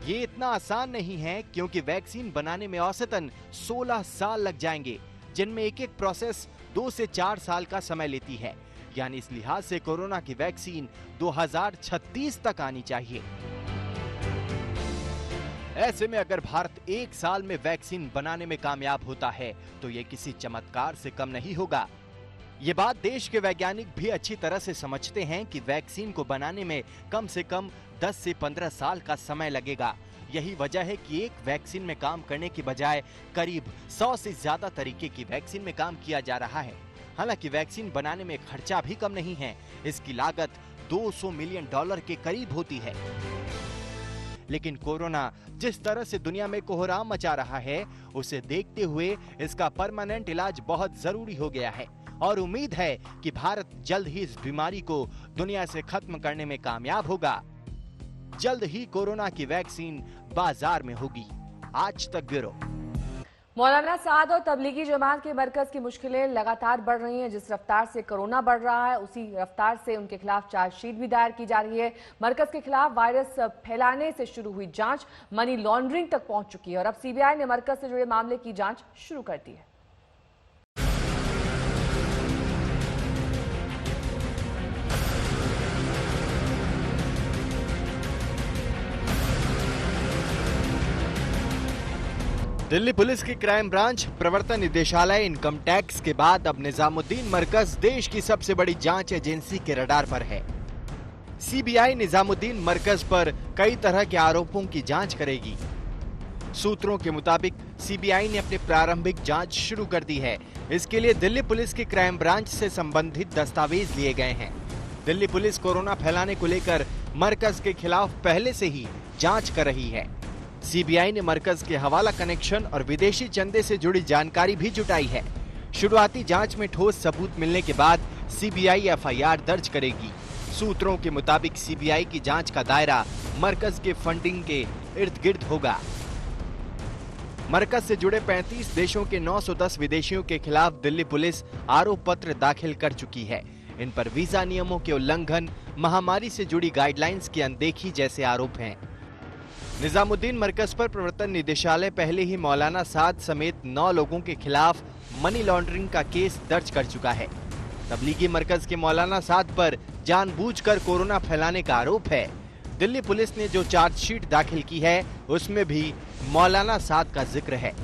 ये इतना आसान नहीं है, क्योंकि वैक्सीन बनाने में औसतन 16 साल लग जाएंगे, जिनमें एक एक प्रोसेस 2 से 4 साल का समय लेती है। यानी इस लिहाज से कोरोना की वैक्सीन 2036 तक आनी चाहिए। ऐसे में अगर भारत 1 साल में वैक्सीन बनाने में कामयाब होता है तो ये किसी चमत्कार से कम नहीं होगा। ये बात देश के वैज्ञानिक भी अच्छी तरह से समझते हैं कि वैक्सीन को बनाने में कम से कम 10 से 15 साल का समय लगेगा। यही वजह है कि एक वैक्सीन में काम करने की बजाय करीब 100 से ज्यादा तरीके की वैक्सीन में काम किया जा रहा है। हालांकि वैक्सीन बनाने में खर्चा भी कम नहीं है, इसकी लागत $200 मिलियन के करीब होती है। लेकिन कोरोना जिस तरह से दुनिया में कोहराम मचा रहा है, उसे देखते हुए इसका परमानेंट इलाज बहुत जरूरी हो गया है और उम्मीद है कि भारत जल्द ही इस बीमारी को दुनिया से खत्म करने में कामयाब होगा। जल्द ही कोरोना की वैक्सीन बाजार में होगी। आज तक ब्यूरो। मौलाना साद और तबलीगी जमात के मरकज की मुश्किलें लगातार बढ़ रही हैं। जिस रफ्तार से कोरोना बढ़ रहा है उसी रफ्तार से उनके खिलाफ चार्जशीट भी दायर की जा रही है। मरकज के खिलाफ वायरस फैलाने से शुरू हुई जांच मनी लॉन्ड्रिंग तक पहुंच चुकी है और अब सीबीआई ने मरकज से जुड़े मामले की जांच शुरू कर दी है। दिल्ली पुलिस की क्राइम ब्रांच, प्रवर्तन निदेशालय, इनकम टैक्स के बाद अब निजामुद्दीन मरकज देश की सबसे बड़ी जांच एजेंसी के रडार पर है। सीबीआई निजामुद्दीन मरकज पर कई तरह के आरोपों की जांच करेगी। सूत्रों के मुताबिक सीबीआई ने अपनी प्रारंभिक जांच शुरू कर दी है। इसके लिए दिल्ली पुलिस की क्राइम ब्रांच से संबंधित दस्तावेज लिए गए हैं। दिल्ली पुलिस कोरोना फैलाने को लेकर मरकज के खिलाफ पहले से ही जांच कर रही है। सीबीआई ने मरकज के हवाला कनेक्शन और विदेशी चंदे से जुड़ी जानकारी भी जुटाई है। शुरुआती जांच में ठोस सबूत मिलने के बाद सीबीआई एफआईआर दर्ज करेगी। सूत्रों के मुताबिक सीबीआई की जांच का दायरा मरकज के फंडिंग के इर्द गिर्द होगा। मरकज से जुड़े 35 देशों के 910 विदेशियों के खिलाफ दिल्ली पुलिस आरोप पत्र दाखिल कर चुकी है। इन पर वीजा नियमों के उल्लंघन, महामारी से जुड़ी गाइडलाइंस की अनदेखी जैसे आरोप हैं। निजामुद्दीन मरकज पर प्रवर्तन निदेशालय पहले ही मौलाना साद समेत 9 लोगों के खिलाफ मनी लॉन्ड्रिंग का केस दर्ज कर चुका है। तबलीगी मरकज के मौलाना साद पर जानबूझकर कोरोना फैलाने का आरोप है। दिल्ली पुलिस ने जो चार्जशीट दाखिल की है उसमें भी मौलाना साद का जिक्र है।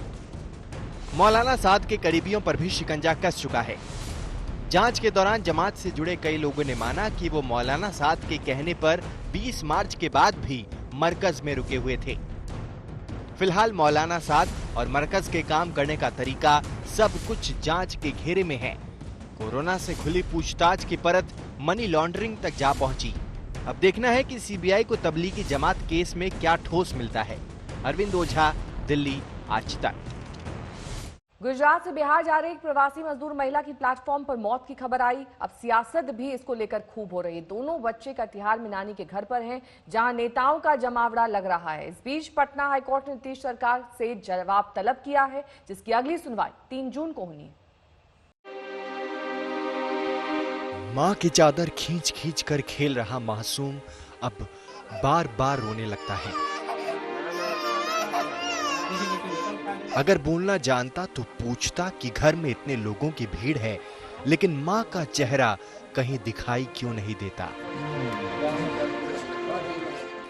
मौलाना साद के करीबियों पर भी शिकंजा कस चुका है। जांच के दौरान जमात से जुड़े कई लोगों ने माना कि वो मौलाना साद के कहने पर 20 मार्च के बाद भी मरकज में रुके हुए थे। फिलहाल मौलाना साद और मरकज के काम करने का तरीका सब कुछ जांच के घेरे में है। कोरोना से खुली पूछताछ की परत मनी लॉन्ड्रिंग तक जा पहुंची। अब देखना है कि सीबीआई को तबलीगी जमात केस में क्या ठोस मिलता है। अरविंद ओझा, दिल्ली, आज तक। गुजरात से बिहार जा रही एक प्रवासी मजदूर महिला की प्लेटफॉर्म पर मौत की खबर आई। अब सियासत भी इसको लेकर खूब हो रही है। दोनों बच्चे कटिहार में नानी के घर पर हैं, जहां नेताओं का जमावड़ा लग रहा है। इस बीच पटना हाईकोर्ट ने नीतीश सरकार से जवाब तलब किया है, जिसकी अगली सुनवाई 3 जून को होनी है। मां की चादर खींच खींच कर खेल रहा मासूम अब बार बार रोने लगता है। अगर बोलना जानता तो पूछता कि घर में इतने लोगों की भीड़ है, लेकिन मां का चेहरा कहीं दिखाई क्यों नहीं देता।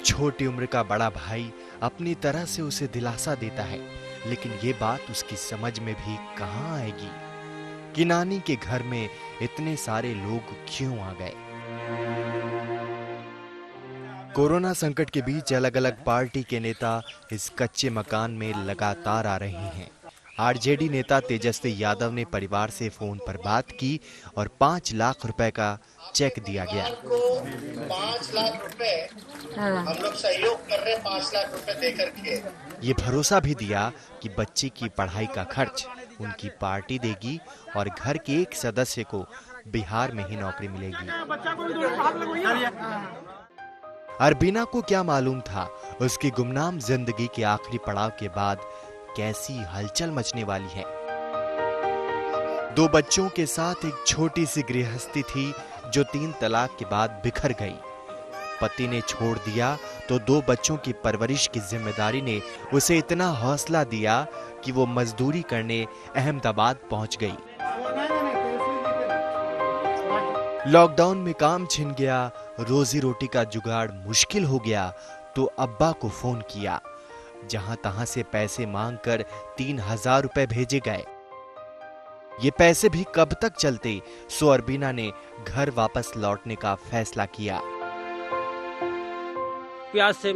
छोटी उम्र का बड़ा भाई अपनी तरह से उसे दिलासा देता है, लेकिन ये बात उसकी समझ में भी कहां आएगी कि नानी के घर में इतने सारे लोग क्यों आ गए। कोरोना संकट के बीच अलग अलग पार्टी के नेता इस कच्चे मकान में लगातार आ रहे हैं। आरजेडी नेता तेजस्वी यादव ने परिवार से फोन पर बात की और 5 लाख रुपए का चेक दिया गया। 5 लाख रुपए हम लोग सहयोग कर रहे हैं, 5 लाख रुपए देकर के। ये भरोसा भी दिया कि बच्चे की पढ़ाई का खर्च उनकी पार्टी देगी और घर के एक सदस्य को बिहार में ही नौकरी मिलेगी। अरबीना को क्या मालूम था उसकी गुमनाम जिंदगी के आखिरी पड़ाव के बाद कैसी हलचल मचने वाली है। 2 बच्चों के साथ एक छोटी सी गृहस्थी थी जो 3 तलाक के बाद बिखर गई। पति ने छोड़ दिया तो 2 बच्चों की परवरिश की जिम्मेदारी ने उसे इतना हौसला दिया कि वो मजदूरी करने अहमदाबाद पहुंच गई। लॉकडाउन में काम छिन गया, रोजी रोटी का जुगाड़ मुश्किल हो गया तो अब्बा को फोन किया। जहां तहां से पैसे मांगकर 3000 रुपए भेजे गए। ये पैसे भी कब तक चलते, सो अरबीना ने घर वापस लौटने का फैसला किया। प्यास से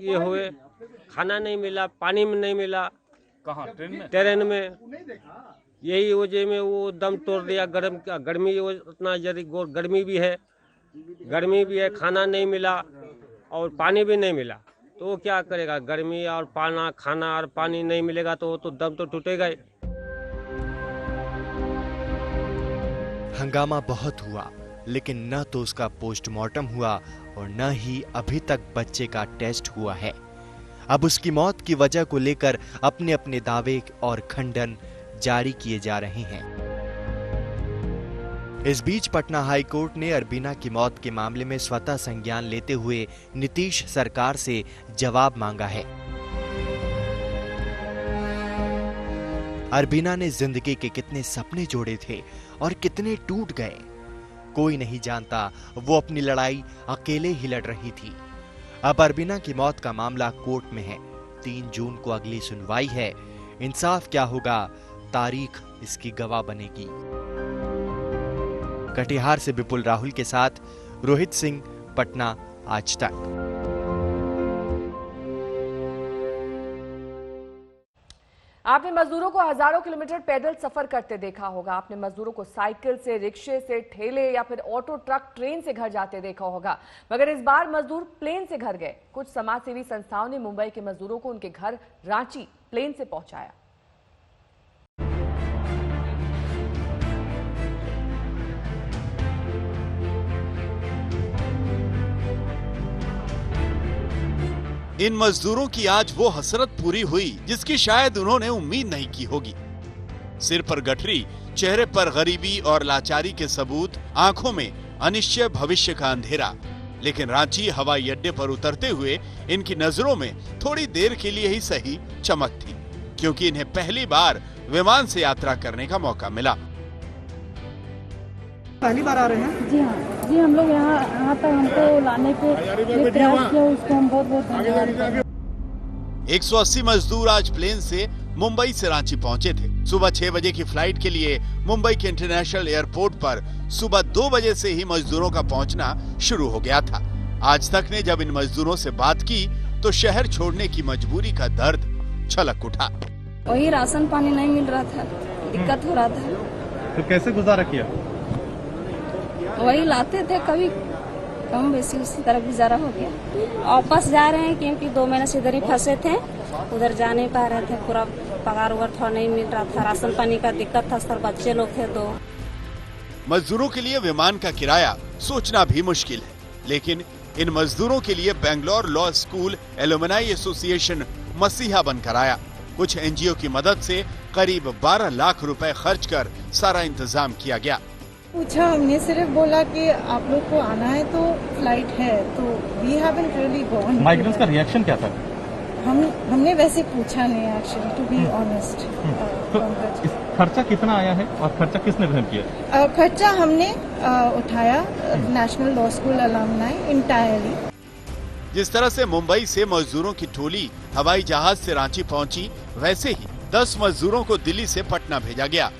ये हुए, खाना नहीं मिला, पानी में नहीं मिला। कहाँ? ट्रेन में यही वजह में वो दम तोड़ दिया। गर्मी उतना गर्मी भी है, खाना नहीं मिला और पानी भी नहीं मिला, तो वो क्या करेगा। गर्मी और खाना और पानी नहीं मिलेगा तो वो तो दम तो टूटेगा ही। हंगामा बहुत हुआ, लेकिन न तो उसका पोस्टमार्टम हुआ और न ही अभी तक बच्चे का टेस्ट हुआ है। अब उसकी मौत की वजह को लेकर अपने अपने दावे और खंडन जारी किए जा रहे हैं। इस बीच पटना हाई कोर्ट ने अरबीना की मौत के मामले में स्वतः संज्ञान लेते हुए नीतीश सरकार से जवाब मांगा है। अरबीना ने जिंदगी के कितने सपने जोड़े थे और कितने टूट गए, कोई नहीं जानता। वो अपनी लड़ाई अकेले ही लड़ रही थी। अब अरबीना की मौत का मामला कोर्ट में है। 3 जून को अगली सुनवाई है। इंसाफ क्या होगा, तारीख इसकी गवाह बनेगी। कटिहार से विपुल राहुल के साथ रोहित सिंह, पटना, आज तक। आपने मजदूरों को हजारों किलोमीटर पैदल सफर करते देखा होगा। आपने मजदूरों को साइकिल से, रिक्शे से, ठेले या फिर ऑटो, ट्रक, ट्रेन से घर जाते देखा होगा। मगर इस बार मजदूर प्लेन से घर गए। कुछ समाजसेवी संस्थाओं ने मुंबई के मजदूरों को उनके घर रांची प्लेन से पहुंचाया। इन मजदूरों की आज वो हसरत पूरी हुई जिसकी शायद उन्होंने उम्मीद नहीं की होगी। सिर पर गठरी, चेहरे पर गरीबी और लाचारी के सबूत, आंखों में अनिश्चय भविष्य का अंधेरा। लेकिन रांची हवाई अड्डे पर उतरते हुए इनकी नजरों में थोड़ी देर के लिए ही सही चमक थी, क्योंकि इन्हें पहली बार विमान से यात्रा करने का मौका मिला। पहली बार आ रहे हैं? जी हाँ जी, हम लोग यहाँ तक हमको लाने के लिए प्रयास किया, उसको हम बहुत बहुत धन्यवाद। 180 मजदूर आज प्लेन से मुंबई से रांची पहुंचे थे। सुबह 6 बजे की फ्लाइट के लिए मुंबई के इंटरनेशनल एयरपोर्ट पर सुबह 2 बजे से ही मजदूरों का पहुंचना शुरू हो गया था। आज तक ने जब इन मजदूरों से बात की तो शहर छोड़ने की मजबूरी का दर्द छलक उठा। वही राशन पानी नहीं मिल रहा था, दिक्कत हो रहा था। तो कैसे गुजारा किया? वही लाते थे, कभी कम बेसी उसी तरह गुजारा हो गया। वापस जा रहे हैं क्योंकि 2 महीने से इधर ही फंसे थे, उधर जा नहीं पा रहे थे। पूरा पगार उगार थोड़ा नहीं मिल रहा था, राशन पानी का दिक्कत था, सर बच्चे लोग थे। 2 मजदूरों के लिए विमान का किराया सोचना भी मुश्किल है, लेकिन इन मजदूरों के लिए Bangalore law school alumni association मसीहा बनकर आया। कुछ एनजीओ की मदद से करीब 12 लाख रुपए खर्च कर सारा इंतजाम किया गया। पूछा, हमने सिर्फ बोला कि आप लोग को आना है तो फ्लाइट है, तो we haven't really gone. Migrants का रिएक्शन क्या था? हमने वैसे पूछा नहीं एक्चुअली, टू बी ऑनेस्ट। तो खर्चा कितना आया है और खर्चा किसने वहन किया? खर्चा हमने उठाया, national law school alumni entirely. जिस तरह से मुंबई से मजदूरों की टोली हवाई जहाज से रांची पहुंची, वैसे ही 10 मजदूरों को दिल्ली से पटना भेजा गया।